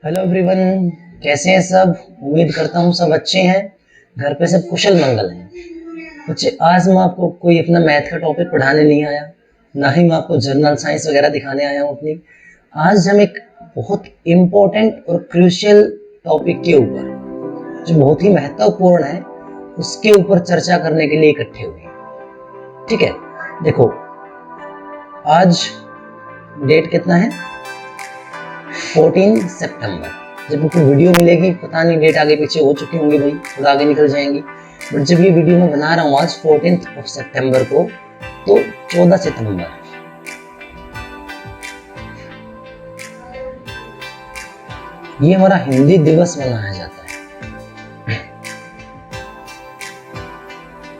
Hello everyone, कैसे हैं सब। उम्मीद करता हूँ सब अच्छे हैं, घर पे सब कुशल मंगल हैं। बच्चे, आज मैं आपको कोई अपना मैथ का टॉपिक पढ़ाने नहीं आया, ना ही मैं आपको जनरल साइंस वगैरह दिखाने आया हूँ अपनी। आज हम एक बहुत इम्पोर्टेंट और क्रूशियल टॉपिक के ऊपर, जो बहुत ही महत्वपूर्ण है, उसके ऊपर चर्चा करने के लिए इकट्ठे हुए हैं। ठीक है, देखो आज डेट कितना है, 14 सितंबर। जब आपको वीडियो मिलेगी पता नहीं डेट आगे पीछे हो चुकी होंगी भाई, थोड़ा आगे निकल जाएंगी, बट जब ये वीडियो मैं बना रहा हूँ आज 14 सितंबर को, तो 14 सितंबर ये हमारा हिंदी दिवस मनाया जाता है,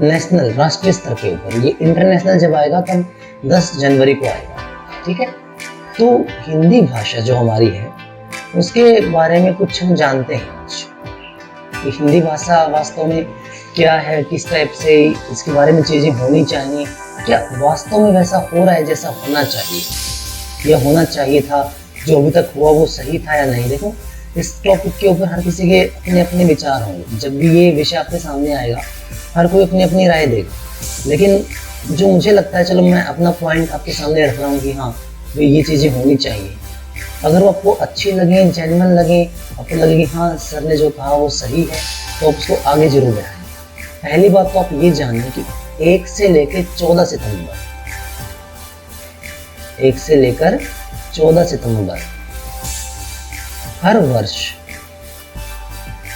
नेशनल, राष्ट्रीय स्तर के ऊपर। ये इंटरनेशनल जब आएगा तब 10 जनवरी को आएगा। ठीक है, तो हिंदी भाषा जो हमारी है उसके बारे में कुछ हम जानते हैं आज कि हिंदी भाषा वास्तव में क्या है, किस टाइप से इसके बारे में चीजें होनी चाहिए, क्या वास्तव में वैसा हो रहा है जैसा होना चाहिए या होना चाहिए था, जो अभी तक हुआ वो सही था या नहीं। देखो, इस टॉपिक के ऊपर हर किसी के अपने अपने विचार होंगे। जब भी ये विषय आपके सामने आएगा हर कोई अपनी अपनी राय देगा, लेकिन जो मुझे लगता है, चलो मैं अपना पॉइंट आपके सामने रख रहा हूँ कि हाँ ये चीजें होनी चाहिए। अगर वो आपको अच्छी लगे, जेन्युइन लगे, आपको लगे कि हाँ सर ने जो कहा वो सही है, तो आप उसको आगे जरूर बढ़ाएं। पहली बात तो आप ये जानिए कि 1 से लेकर 14 सितंबर, 1 से लेकर 14 सितंबर हर वर्ष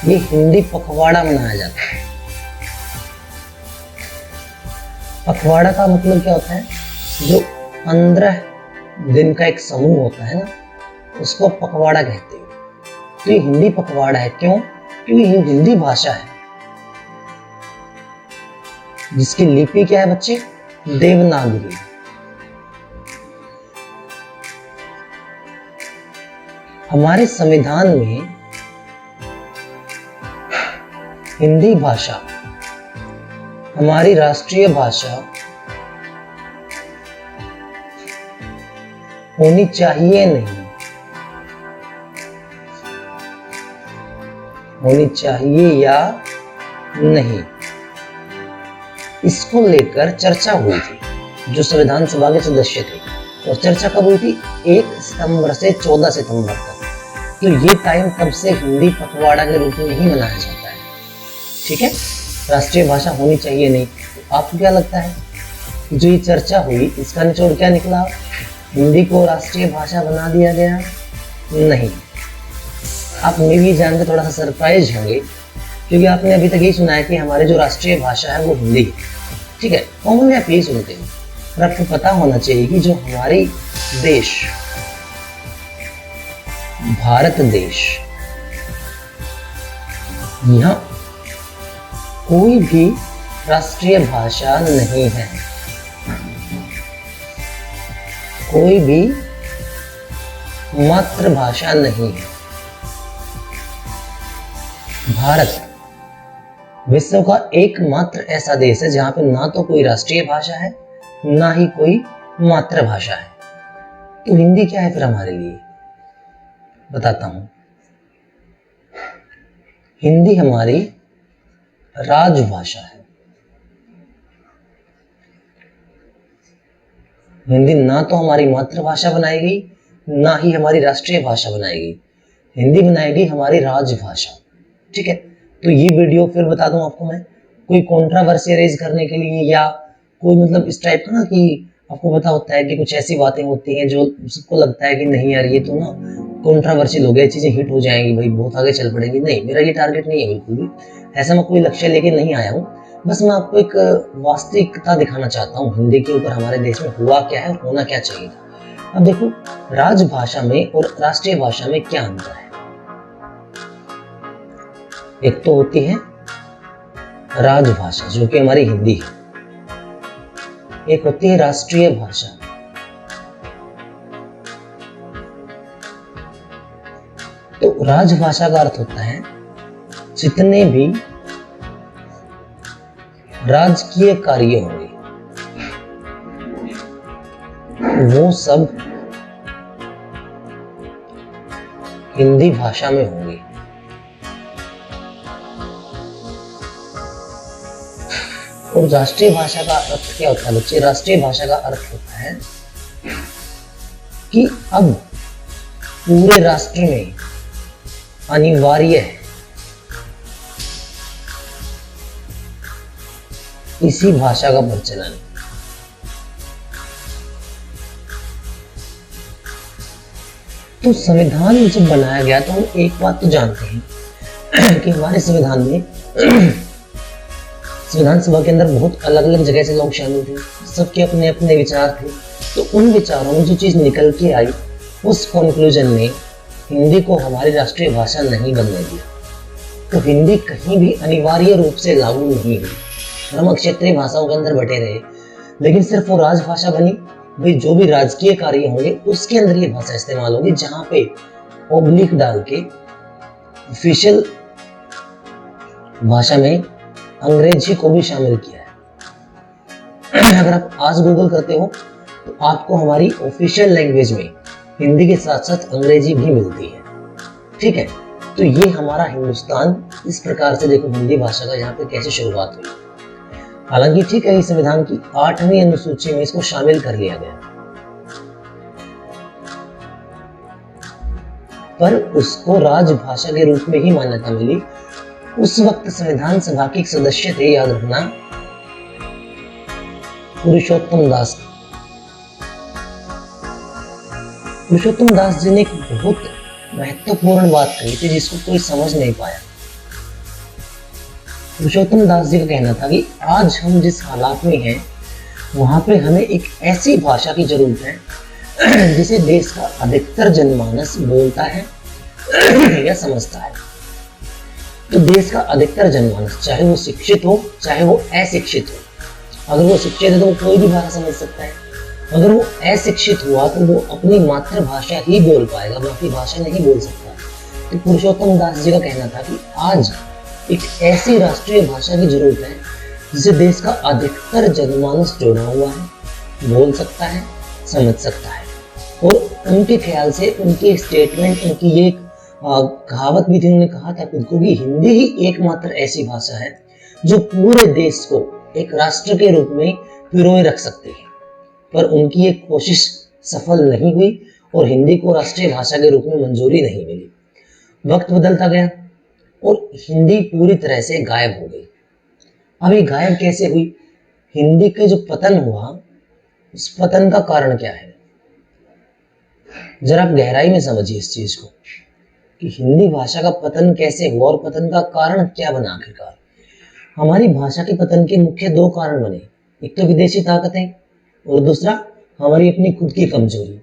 ये हिंदी पखवाड़ा मनाया जाता है। पखवाड़ा का मतलब क्या होता है, जो 15 दिन का एक समूह होता है ना, उसको पखवाड़ा कहते हैं। तो ये हिंदी पखवाड़ा है, क्यों? क्योंकि ये हिंदी भाषा है जिसकी लिपि क्या है बच्चे, देवनागरी। हमारे संविधान में हिंदी भाषा हमारी राष्ट्रीय भाषा होनी चाहिए, नहीं होनी चाहिए या नहीं, इसको लेकर चर्चा हुई थी जो संविधान सभा के सदस्य थे। और चर्चा कब हुई थी, 1 सितंबर से 14 सितंबर तक। तो ये टाइम तब से हिंदी पखवाड़ा के रूप में ही मनाया जाता है। ठीक है, राष्ट्रीय भाषा होनी चाहिए नहीं। तो आपको क्या लगता है, जो ये चर्चा हुई इसका निचोड़ क्या निकला, हिंदी को राष्ट्रीय भाषा बना दिया गया? नहीं। आप मे भी जानकर थोड़ा सा सरप्राइज होंगे, क्योंकि आपने अभी तक यही सुना है कि हमारी जो राष्ट्रीय भाषा है वो हिंदी है। ठीक है, कॉमनली आप यही सुनते हो, पर आपको पता होना चाहिए कि जो हमारी देश, भारत देश, यहाँ कोई भी राष्ट्रीय भाषा नहीं है, कोई भी मातृभाषा नहीं है। भारत विश्व का एकमात्र ऐसा देश है जहां पे ना तो कोई राष्ट्रीय भाषा है, ना ही कोई मातृभाषा है। तो हिंदी क्या है फिर हमारे लिए, बताता हूं। हिंदी हमारी राजभाषा है। हिंदी ना तो हमारी मातृभाषा बनाई गई, ना ही हमारी राष्ट्रीय भाषा बनाई गई। हिंदी बनाई गई हमारी राजभाषा। ठीक है, तो ये वीडियो फिर बता दूं आपको मैं, कोई कंट्रोवर्सी रेज करने के लिए या कोई मतलब इस टाइप का ना, कि आपको पता होता है कि कुछ ऐसी बातें होती हैं जो सबको लगता है कि नहीं यार ये तो ना कंट्रोवर्शियल हो गया, चीजें हिट हो जाएंगी भाई, बहुत आगे चल पड़ेंगी। नहीं, मेरा ये टारगेट नहीं है बिल्कुल भी, ऐसा मैं कोई लक्ष्य लेके नहीं आया हूँ। बस मैं आपको एक वास्तविकता दिखाना चाहता हूँ हिंदी के ऊपर हमारे देश में हुआ क्या है, होना क्या चाहिए था। अब देखो, राजभाषा में और राष्ट्रीय भाषा में क्या अंतर है। एक तो होती है राजभाषा जो कि हमारी हिंदी है, एक होती है राष्ट्रीय भाषा। तो राजभाषा का अर्थ होता है जितने भी राजकीय कार्य होंगे वो सब हिंदी भाषा में होंगी। और राष्ट्रीय भाषा का अर्थ क्या होता है बच्चे? राष्ट्रीय भाषा का अर्थ होता है कि अब पूरे राष्ट्र में अनिवार्य है इसी भाषा का प्रचलन। तो संविधान जब बनाया गया तो हम एक बात तो जानते हैं कि हमारे संविधान में संविधान सभा के अंदर बहुत अलग अलग जगह से लोग शामिल थे, सबके अपने अपने विचार थे। तो उन विचारों में जो चीज निकल के आई, उस कंक्लूजन में हिंदी को हमारी राष्ट्रीय भाषा नहीं बनने दिया। तो हिंदी कहीं भी अनिवार्य रूप से लागू नहीं हुई। हम क्षेत्रीय भाषाओं के अंदर बटे रहे, लेकिन सिर्फ वो राजभाषा बनी। भाई जो भी राजकीय कार्य होंगे उसके अंदर ये भाषा इस्तेमाल होगी, जहां पे ओब्लिक डाल के ऑफिशियल भाषा में अंग्रेजी को भी शामिल किया है। अगर आप आज गूगल करते हो तो आपको हमारी ऑफिशियल लैंग्वेज में हिंदी के साथ साथ अंग्रेजी भी मिलती है। ठीक है, तो ये हमारा हिंदुस्तान इस प्रकार से देखो हिंदी भाषा का यहाँ पे कैसे शुरुआत हुई। हालांकि ठीक है, इस संविधान की 8वीं अनुसूची में इसको शामिल कर लिया गया, पर उसको राजभाषा के रूप में ही मान्यता मिली। उस वक्त संविधान सभा के एक सदस्य थे, याद रखना, पुरुषोत्तम दास। पुरुषोत्तम दास जी ने एक बहुत महत्वपूर्ण बात कही थी जिसको कोई समझ नहीं पाया। पुरुषोत्तम दास जी का कहना था कि आज हम जिस हालात में हैं वहां पे हमें एक ऐसी भाषा की जरूरत है जिसे देश का अधिकतर जनमानस बोलता है या समझता है। तो देश का अधिकतर जनमानस, चाहे वो शिक्षित हो चाहे वो अशिक्षित हो, अगर वो शिक्षित है तो वो कोई भी भाषा समझ सकता है। अगर वो अशिक्षित हुआ तो वो अपनी मातृभाषा ही बोल पाएगा, बाकी भाषा नहीं बोल सकता। तो पुरुषोत्तम दास जी का कहना था कि आज एक ऐसी राष्ट्रीय भाषा की जरूरत है जिसे देश का अधिकतर जनमानस जोड़ा हुआ है, बोल सकता है, समझ सकता है। और उनके ख्याल से, उनकी स्टेटमेंट, उनकी ये कहावत भी थी, उन्होंने कहा था खुद को कि हिंदी ही एकमात्र ऐसी भाषा है जो पूरे देश को एक राष्ट्र के रूप में पिरोए रख सकती है। पर उनकी एक कोशिश सफल नहीं हुई और हिंदी को राष्ट्रीय भाषा के रूप में मंजूरी नहीं मिली। वक्त बदलता गया और हिंदी पूरी तरह से गायब हो गई। अब ये गायब कैसे हुई? हिंदी के जो पतन हुआ, उस पतन का कारण क्या है? जरा आप गहराई में समझिए इस चीज को कि हिंदी भाषा का पतन कैसे हुआ और पतन का कारण क्या बना आखिरकार। हमारी भाषा के पतन के मुख्य 2 कारण बने, एक तो विदेशी ताकतें और दूसरा हमारी अपनी खुद की कमजोरी।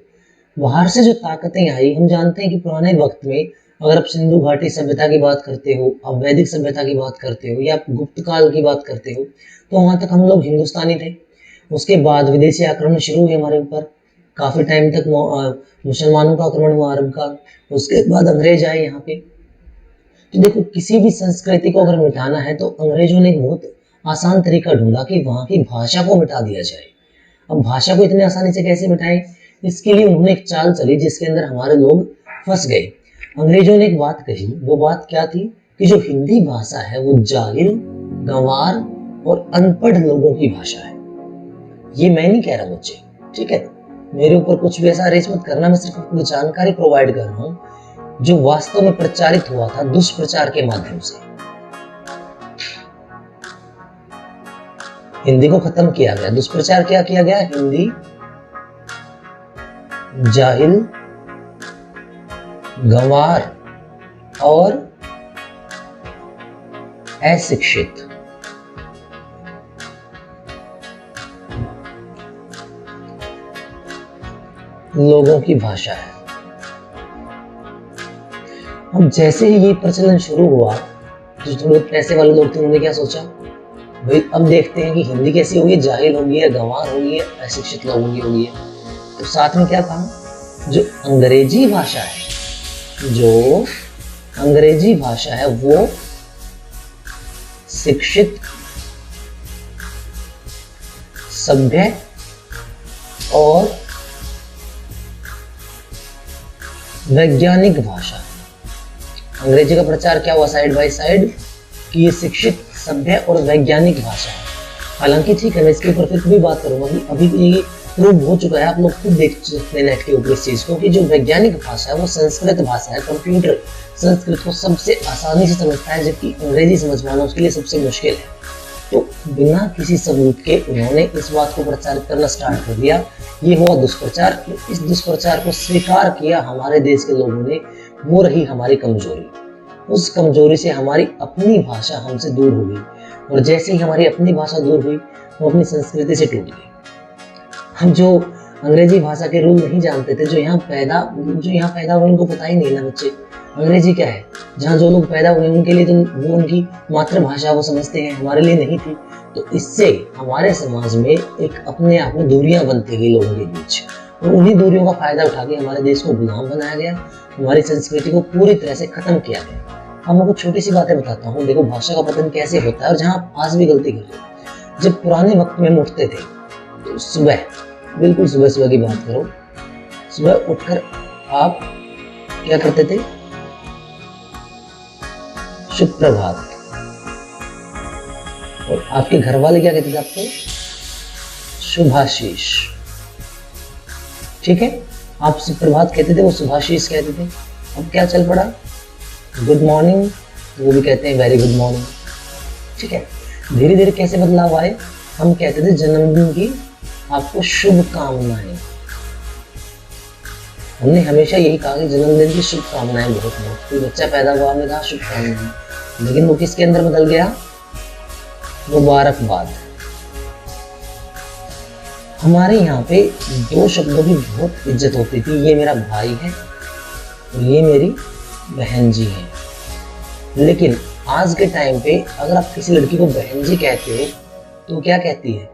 बाहर से जो ताकतें आई, हम जानते हैं कि पुराने वक्त में अगर आप सिंधु घाटी सभ्यता की बात करते हो, आप वैदिक सभ्यता की बात करते हो या आप गुप्त काल की बात करते हो, तो वहां तक हम लोग हिंदुस्तानी थे। उसके बाद विदेशी आक्रमण शुरू हुए हमारे ऊपर, काफी टाइम तक मुसलमानों का आक्रमण हुआ अरब का, उसके बाद अंग्रेज आए यहाँ पे। तो देखो, किसी भी संस्कृति को अगर मिटाना है तो अंग्रेजों ने एक बहुत आसान तरीका ढूंढा कि वहां की भाषा को मिटा दिया जाए। अब भाषा को इतनी आसानी से कैसे मिटाएं, इसके लिए उन्होंने एक चाल चली जिसके अंदर हमारे लोग फंस गए। अंग्रेजों ने एक बात कही, वो बात क्या थी कि जो हिंदी भाषा है वो जाहिल, गंवार और अनपढ़ लोगों की भाषा है। ये मैं नहीं कह रहा बच्चे, ठीक है, मेरे ऊपर कुछ भी ऐसा अरेंज मत करना, मैं सिर्फ आपको जानकारी प्रोवाइड कर रहा हूं जो वास्तव में प्रचारित हुआ था दुष्प्रचार के माध्यम से। हिंदी को खत्म किया गया, दुष्प्रचार क्या किया गया? हिंदी जाहिल, गंवार और अशिक्षित लोगों की भाषा है। अब जैसे ही ये प्रचलन शुरू हुआ, जो थोड़े पैसे वाले लोग थे उन्होंने क्या सोचा, भाई अब देखते हैं कि हिंदी कैसी होगी, जाहिल होगी या गंवार होगी या अशिक्षित लोगों की होगी। तो साथ में क्या कहा, जो अंग्रेजी भाषा है, जो अंग्रेजी भाषा है वो शिक्षित, सभ्य और वैज्ञानिक भाषा है। अंग्रेजी का प्रचार क्या हुआ साइड बाय साइड कि ये शिक्षित, सभ्य और वैज्ञानिक भाषा है। हालांकि ठीक है, मैं इसके ऊपर फिर भी बात करूंगा कि अभी भी ये प्रूव हो चुका है, आप लोग खुद देख सकते हैं नेट के ऊपर इस चीज को, कि जो वैज्ञानिक भाषा है वो संस्कृत भाषा है। कंप्यूटर संस्कृत को सबसे आसानी से समझता है, जबकि अंग्रेजी समझ पाना उसके लिए सबसे मुश्किल है। तो बिना किसी सबूत के उन्होंने इस बात को प्रचारित करना स्टार्ट कर दिया। ये हुआ दुष्प्रचार। तो इस दुष्प्रचार को स्वीकार किया हमारे देश के लोगों ने, वो रही हमारी कमजोरी। उस कमजोरी से हमारी अपनी भाषा हमसे दूर हो गई, और जैसे ही हमारी अपनी भाषा दूर हुई, वो अपनी संस्कृति से टूट गई। हम जो अंग्रेजी भाषा के रूल नहीं जानते थे, जो यहाँ पैदा हुए उनको पता ही नहीं ना बच्चे अंग्रेजी क्या है। जहाँ जो लोग पैदा हुए उनके लिए तो वो उनकी मातृभाषा वो समझते हैं, हमारे लिए नहीं थी। तो इससे हमारे समाज में एक अपने आप में दूरियां बनती गई लोगों के बीच, और उन्हीं दूरियों का फायदा उठा के हमारे देश को गुलाम बनाया गया, हमारी संस्कृति को पूरी तरह से खत्म किया गया। अब मैं कुछ छोटी सी बातें बताता हूँ, देखो भाषा का पतन कैसे होता है और जहाँ आप आज भी गलती कर रहे हो। जब पुराने वक्त में हम उठते थे तो सुबह, बिल्कुल सुबह सुबह की बात करो, सुबह उठकर आप क्या करते थे? शुभ प्रभात। और आपके घर वाले क्या कहते थे आपको? शुभाशीष। ठीक है, आप शुभ प्रभात कहते थे, वो शुभाशीष कहते थे। अब क्या चल पड़ा? गुड मॉर्निंग, वो भी कहते हैं वेरी गुड मॉर्निंग। ठीक है, धीरे धीरे कैसे बदलाव आए? हम कहते थे जन्मदिन की आपको शुभकामनाएं। हमने हमेशा यही कहा कि जन्मदिन की शुभकामनाएं बहुत हैं। कोई बच्चा पैदा हुआ, हमने कहा शुभकामनाएं, लेकिन वो किसके अंदर बदल गया? मुबारकबाद। हमारे यहाँ पे दो शब्दों की बहुत इज्जत होती थी, ये मेरा भाई है और ये मेरी बहन जी है। लेकिन आज के टाइम पे अगर आप किसी लड़की को बहन जी कहते हो तो क्या कहती है?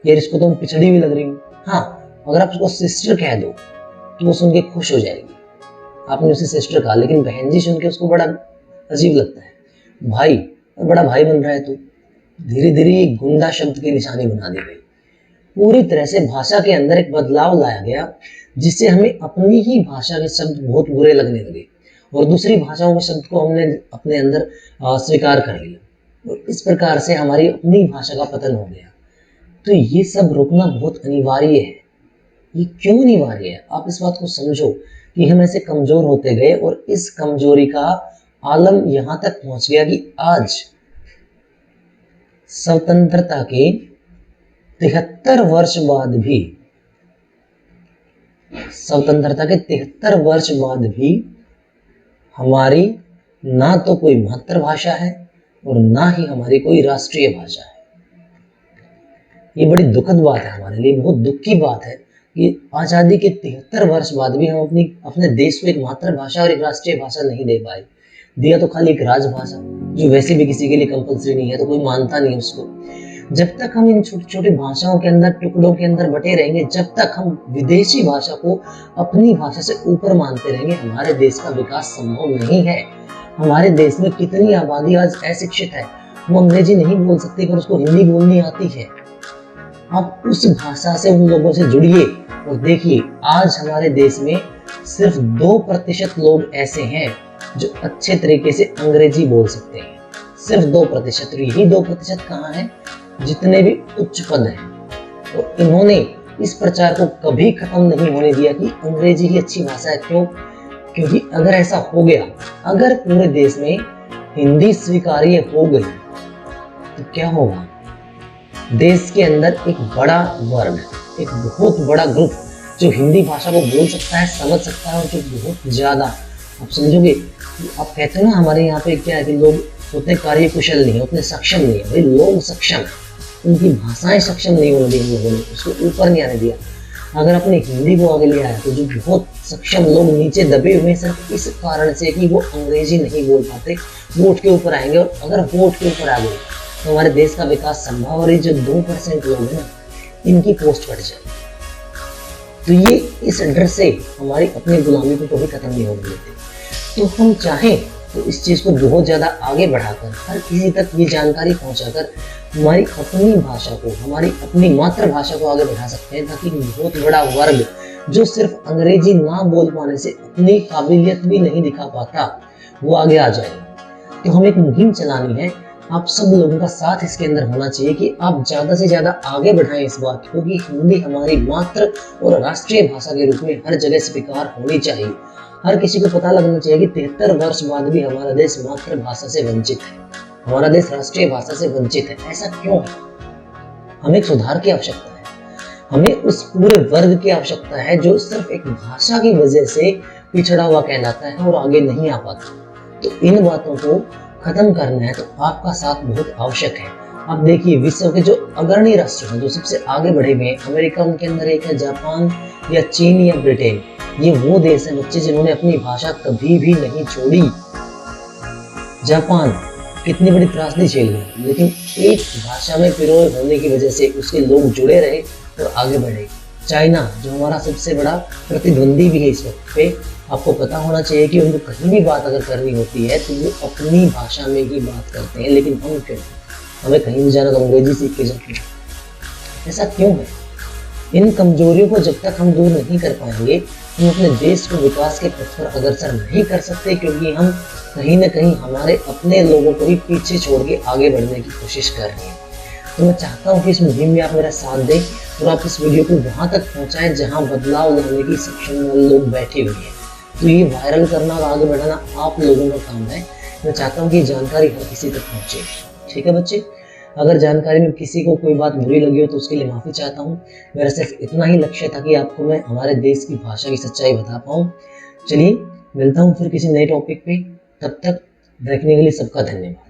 यार इसको तो पिछड़ी हुई लग रही हूँ। हाँ, अगर आप उसको सिस्टर कह दो तो वो सुन के खुश हो जाएगी, आपने उसे सिस्टर कहा। लेकिन बहन जी सुन के उसको बड़ा अजीब लगता है। भाई, बड़ा भाई बन रहा है तू। धीरे धीरे गुंडा शब्द की निशानी बना दी गई। पूरी तरह से भाषा के अंदर एक बदलाव लाया गया, जिससे हमें अपनी ही भाषा के शब्द बहुत बुरे लगने लगे और दूसरी भाषाओं के शब्द को हमने अपने अंदर स्वीकार कर लिया, और इस प्रकार से हमारी अपनी भाषा का पतन हो गया। तो ये सब रोकना बहुत अनिवार्य है। ये क्यों अनिवार्य है? आप इस बात को समझो कि हम ऐसे कमजोर होते गए, और इस कमजोरी का आलम यहाँ तक पहुंच गया कि आज स्वतंत्रता के 73 वर्ष बाद भी, स्वतंत्रता के 73 वर्ष बाद भी हमारी ना तो कोई मातृभाषा है और ना ही हमारी कोई राष्ट्रीय भाषा है। ये बड़ी दुखद बात है हमारे लिए, बहुत दुख की बात है कि आज़ादी के 73 वर्ष बाद भी हम अपने देश को एक मातृभाषा और एक राष्ट्रीय भाषा नहीं दे पाए। दिया तो खाली एक राजभाषा, जो वैसे भी किसी के लिए कंपलसरी नहीं है, तो कोई मानता नहीं उसको। जब तक हम इन छोटी छोटी भाषाओं के अंदर, टुकड़ों के अंदर बटे रहेंगे, जब तक हम विदेशी भाषा को अपनी भाषा से ऊपर मानते रहेंगे, हमारे देश का विकास संभव नहीं है। हमारे देश में कितनी आबादी आज अशिक्षित है, वो अंग्रेजी नहीं बोल सकती पर उसको हिंदी बोलनी आती है। आप उस भाषा से उन लोगों से जुड़िए और देखिए, आज हमारे देश में सिर्फ 2% लोग ऐसे हैं जो अच्छे तरीके से अंग्रेजी बोल सकते हैं। सिर्फ 2%। यही 2% कहाँ है? जितने भी उच्च पद हैं। तो इन्होंने इस प्रचार को कभी खत्म नहीं होने दिया कि अंग्रेजी ही अच्छी भाषा है। क्यों? क्योंकि अगर ऐसा हो गया, अगर पूरे देश में हिंदी स्वीकार्य हो गई तो क्या होगा? देश के अंदर एक बड़ा वर्ग, एक बहुत बड़ा ग्रुप जो हिंदी भाषा को बोल सकता है, समझ सकता है, और जो बहुत ज्यादा, आप समझोगे, आप कहते हैं ना हमारे यहाँ पे क्या है कि लोग उतने कार्य कुशल नहीं है, उतने सक्षम नहीं है। भाई लोग सक्षम है, उनकी भाषाएं सक्षम नहीं होने दी, हम लोगों ने उसको ऊपर नहीं आने दिया। अगर अपने हिंदी को आगे ले आया तो जो बहुत सक्षम लोग नीचे दबे हुए सिर्फ इस कारण से कि वो अंग्रेजी नहीं बोल पाते, वो उठ के ऊपर आएंगे। और अगर वो उठ के ऊपर आ गए तो हमारे देश का विकास संभव। और ये जो 2% लोग हैं ना, इनकी पोस्ट कट जाए। तो ये इस डर से हमारी अपनी गुलामी को कभी खत्म नहीं होने देते। तो हम चाहें तो इस चीज को बहुत ज्यादा आगे बढ़ाकर, हर किसी तक ये जानकारी पहुंचाकर हमारी अपनी भाषा को, हमारी अपनी मातृभाषा को आगे बढ़ा सकते हैं, ताकि बहुत बड़ा वर्ग जो सिर्फ अंग्रेजी ना बोल पाने से अपनी काबिलियत भी नहीं दिखा पाता, वो आगे आ जाएगा। तो हमें एक मुहिम चलानी है, आप सब लोगों का साथ इसके अंदर होना चाहिए कि आप ज्यादा से ज्यादा आगे बढ़ाएं इस बात को कि हिंदी हमारी मातृ और राष्ट्रीय भाषा के रूप में हर जगह स्वीकार होनी चाहिए। हर किसी को पता लगना चाहिए कि 73 वर्ष बाद भी हमारा देश मातृभाषा से वंचित है, हमारा देश राष्ट्रीय भाषा से वंचित है। ऐसा क्यों है? हमें सुधार की आवश्यकता है, हमें उस पूरे वर्ग की आवश्यकता है जो सिर्फ एक भाषा की वजह से पिछड़ा हुआ कहलाता है और आगे नहीं आ पाता। तो इन बातों को खत्म करना है तो आपका साथ बहुत आवश्यक है। आप देखिए विश्व के जो अग्रणी राष्ट्र हैं, जो सबसे आगे बढ़े हुए हैं, अमेरिका उनके अंदर एक है, जापान या चीन या ब्रिटेन, ये वो देश है बच्चे जिन्होंने अपनी भाषा कभी भी नहीं छोड़ी। जापान कितनी बड़ी त्रासदी झेल गया, लेकिन एक भाषा में पिरोए होने की वजह से उसके लोग जुड़े रहे और आगे बढ़े। चाइना जो हमारा सबसे बड़ा प्रतिद्वंदी भी है इस वक्त पे, आपको पता होना चाहिए कि उनको कहीं भी बात अगर करनी होती है तो वो अपनी भाषा में ही बात करते हैं, लेकिन हम क्यों? हमें कहीं भी जाना तो अंग्रेजी सीख के जाते हैं। ऐसा क्यों है? इन कमजोरियों को जब तक हम दूर नहीं कर पाएंगे, हम अपने देश को विकास के पथ पर अग्रसर नहीं कर सकते, क्योंकि हम कहीं ना कहीं हमारे अपने लोगों को भी पीछे छोड़ के आगे बढ़ने की कोशिश कर रहे हैं। तो मैं चाहता हूँ कि इस मुहिम में आप मेरा साथ दें और आप इस वीडियो को वहां तक पहुंचाएं जहां बदलाव लाने की सक्षम लोग बैठे हुए हैं। तो ये वायरल करना और आगे बढ़ाना आप लोगों का काम है। मैं चाहता हूँ कि जानकारी हर किसी तक पहुंचे। ठीक है बच्चे, अगर जानकारी में किसी को कोई बात बुरी लगी हो तो उसके लिए माफी चाहता हूँ। मेरा सिर्फ इतना ही लक्ष्य था कि आपको मैं हमारे देश की भाषा की सच्चाई बता पाऊँ। चलिए मिलता हूँ फिर किसी नए टॉपिक पे, तब तक देखने के लिए सबका धन्यवाद।